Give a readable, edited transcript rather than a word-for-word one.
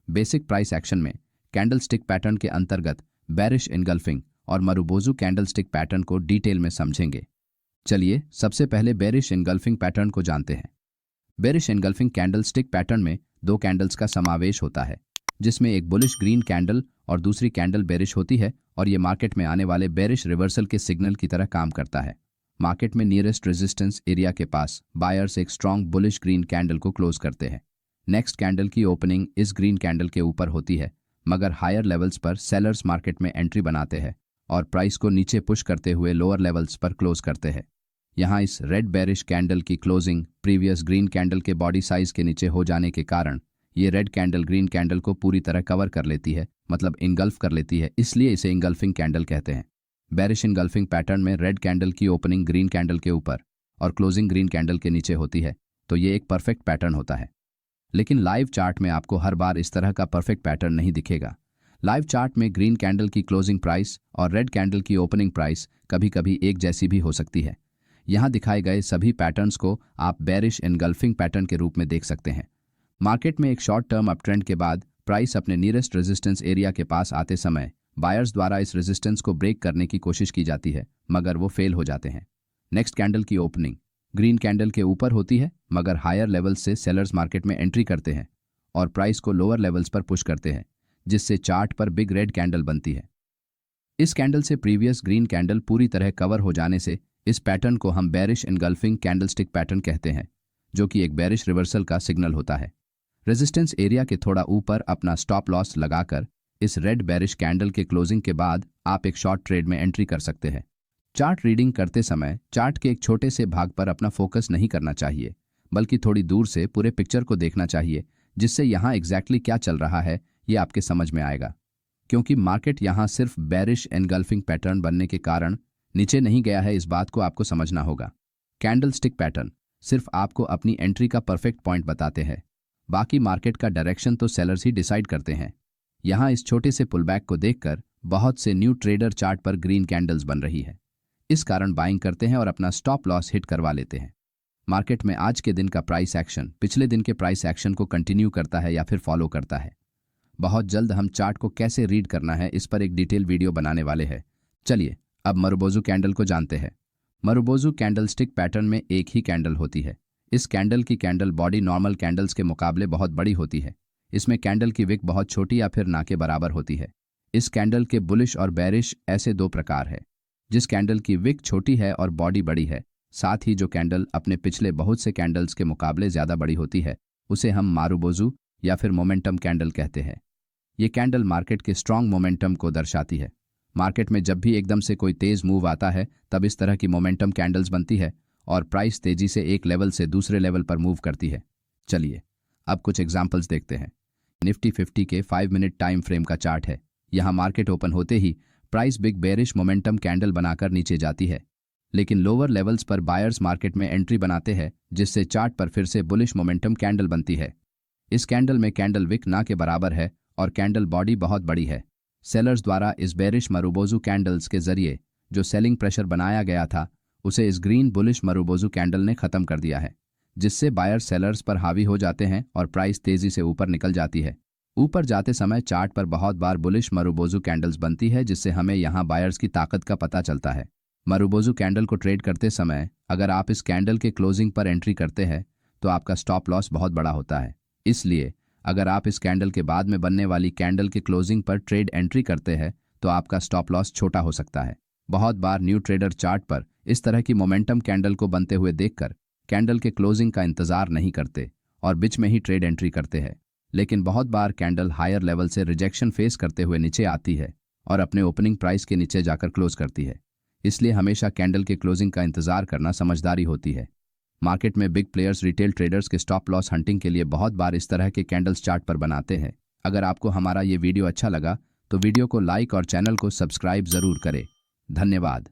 Basic price action में candlestick pattern के अंतर्गत बेरिश इनगल्फिंग और मारुबोजू कैंडलस्टिक पैटर्न को डिटेल में समझेंगे। चलिए सबसे पहले बेरिश इनगल्फिंग पैटर्न को जानते हैं। बेरिश इनगल्फिंग कैंडलस्टिक पैटर्न में दो कैंडल्स का समावेश होता है, जिसमें एक बुलिश ग्रीन कैंडल और दूसरी कैंडल बेरिश होती है, और ये मार्केट में आने वाले बेरिश रिवर्सल के सिग्नल की तरह काम करता है। मार्केट में नियरेस्ट रेजिस्टेंस एरिया के पास बायर्स एक स्ट्रॉन्ग बुलिश ग्रीन कैंडल को क्लोज करते हैं। नेक्स्ट कैंडल की ओपनिंग इस ग्रीन कैंडल के ऊपर होती है, मगर हायर लेवल्स पर सेलर्स मार्केट में एंट्री बनाते हैं और प्राइस को नीचे पुश करते हुए लोअर लेवल्स पर क्लोज करते हैं। यहाँ इस रेड बेरिश कैंडल की क्लोजिंग प्रीवियस ग्रीन कैंडल के बॉडी साइज के नीचे हो जाने के कारण ये रेड कैंडल ग्रीन कैंडल को पूरी तरह कवर कर लेती है, मतलब इनगल्फ कर लेती है, इसलिए इसे इनगल्फिंग कैंडल कहते हैं। बेरिश इनगल्फिंग पैटर्न में रेड कैंडल की ओपनिंग ग्रीन कैंडल के ऊपर और क्लोजिंग ग्रीन कैंडल के नीचे होती है, तो ये एक परफेक्ट पैटर्न होता है। लेकिन लाइव चार्ट में आपको हर बार इस तरह का परफेक्ट पैटर्न नहीं दिखेगा। लाइव चार्ट में ग्रीन कैंडल की क्लोजिंग प्राइस और रेड कैंडल की ओपनिंग प्राइस कभी कभी एक जैसी भी हो सकती है। यहाँ दिखाए गए सभी पैटर्न्स को आप बेरिश इनगल्फिंग पैटर्न के रूप में देख सकते हैं। मार्केट में एक शॉर्ट टर्म अपट्रेंड के बाद प्राइस अपने नियरेस्ट रेजिस्टेंस एरिया के पास आते समय बायर्स द्वारा इस रेजिस्टेंस को ब्रेक करने की कोशिश की जाती है, मगर वो फेल हो जाते हैं। नेक्स्ट कैंडल की ओपनिंग ग्रीन कैंडल के ऊपर होती है, मगर हायर लेवल्स से सेलर्स मार्केट में एंट्री करते हैं और प्राइस को लोअर लेवल्स पर पुश करते हैं, जिससे चार्ट पर बिग रेड कैंडल बनती है। इस कैंडल से प्रीवियस ग्रीन कैंडल पूरी तरह कवर हो जाने से इस पैटर्न को हम बेरिश इनगल्फिंग कैंडलस्टिक पैटर्न कहते हैं, जो कि एक बेरिश रिवर्सल का सिग्नल होता है। रेजिस्टेंस एरिया के थोड़ा ऊपर अपना स्टॉप लॉस लगाकर इस रेड बेरिश कैंडल के क्लोजिंग के बाद आप एक शॉर्ट ट्रेड में एंट्री कर सकते हैं। चार्ट रीडिंग करते समय चार्ट के एक छोटे से भाग पर अपना फोकस नहीं करना चाहिए, बल्कि थोड़ी दूर से पूरे पिक्चर को देखना चाहिए, जिससे यहाँ एग्जैक्टली क्या चल रहा है ये आपके समझ में आएगा। क्योंकि मार्केट यहाँ सिर्फ बेरिश एनगल्फिंग पैटर्न बनने के कारण नीचे नहीं गया है, इस बात को आपको समझना होगा। कैंडलस्टिक पैटर्न सिर्फ आपको अपनी एंट्री का परफेक्ट पॉइंट बताते हैं, बाकी मार्केट का डायरेक्शन तो सेलर्स ही डिसाइड करते हैं। यहाँ इस छोटे से पुलबैक को देखकर बहुत से न्यू ट्रेडर चार्ट पर ग्रीन कैंडल्स बन रही है, इस कारण बाइंग करते हैं और अपना स्टॉप लॉस हिट करवा लेते हैं। मार्केट में आज के दिन का प्राइस एक्शन पिछले दिन के प्राइस एक्शन को कंटिन्यू करता है या फिर फॉलो करता है। बहुत जल्द हम चार्ट को कैसे रीड करना है इस पर एक डिटेल वीडियो बनाने वाले हैं। चलिए अब मारुबोजू कैंडल को जानते हैं। मारुबोजू कैंडलस्टिक पैटर्न में एक ही कैंडल होती है। इस कैंडल की कैंडल बॉडी नॉर्मल कैंडल्स के मुकाबले बहुत बड़ी होती है। इसमें कैंडल की विक बहुत छोटी या फिर ना के बराबर होती है। इस कैंडल के बुलिश और बेरिश ऐसे दो प्रकार है। जिस कैंडल की विक छोटी है और बॉडी बड़ी है, साथ ही जो कैंडल अपने पिछले बहुत से कैंडल्स के मुकाबले ज़्यादा बड़ी होती है, उसे हम मारुबोजू या फिर मोमेंटम कैंडल कहते हैं। ये कैंडल मार्केट के स्ट्रॉन्ग मोमेंटम को दर्शाती है। मार्केट में जब भी एकदम से कोई तेज़ मूव आता है, तब इस तरह की मोमेंटम कैंडल्स बनती है और प्राइस तेजी से एक लेवल से दूसरे लेवल पर मूव करती है। चलिए अब कुछ एग्जांपल्स देखते हैं। निफ्टी 50 के 5 मिनट टाइम फ्रेम का चार्ट है। यहाँ मार्केट ओपन होते ही price big bearish momentum candle बनाकर नीचे जाती है, लेकिन लोअर लेवल्स पर बायर्स मार्केट में एंट्री बनाते हैं, जिससे चार्ट पर फिर से बुलिश मोमेंटम कैंडल बनती है। इस कैंडल में कैंडल विक ना के बराबर है और कैंडल बॉडी बहुत बड़ी है। सेलर्स द्वारा इस बेरिश मारुबोजू कैंडल्स के जरिए जो सेलिंग प्रेशर बनाया गया था, उसे इस ग्रीन बुलिश मारुबोजू कैंडल ने खत्म कर दिया है, जिससे बायर सेलर्स पर हावी हो जाते हैं और प्राइस तेजी से ऊपर निकल जाती है। ऊपर जाते समय चार्ट पर बहुत बार बुलिश मारुबोजू कैंडल्स बनती है, जिससे हमें यहाँ बायर्स की ताकत का पता चलता है। मारुबोजू कैंडल को ट्रेड करते समय अगर आप इस कैंडल के क्लोजिंग पर एंट्री करते हैं तो आपका स्टॉप लॉस बहुत बड़ा होता है। इसलिए अगर आप इस कैंडल के बाद में बनने वाली कैंडल के क्लोजिंग पर ट्रेड एंट्री करते हैं तो आपका स्टॉप लॉस छोटा हो सकता है। बहुत बार न्यू ट्रेडर चार्ट पर इस तरह की मोमेंटम कैंडल को बनते हुए देखकर कैंडल के क्लोजिंग का इंतजार नहीं करते और बीच में ही ट्रेड एंट्री करते हैं, लेकिन बहुत बार कैंडल हायर लेवल से रिजेक्शन फेस करते हुए नीचे आती है और अपने ओपनिंग प्राइस के नीचे जाकर क्लोज करती है। इसलिए हमेशा कैंडल के क्लोजिंग का इंतजार करना समझदारी होती है। मार्केट में बिग प्लेयर्स रिटेल ट्रेडर्स के स्टॉप लॉस हंटिंग के लिए बहुत बार इस तरह के कैंडल्स चार्ट पर बनाते हैं। अगर आपको हमारा ये वीडियो अच्छा लगा तो वीडियो को लाइक और चैनल को सब्सक्राइब जरूर करें। धन्यवाद।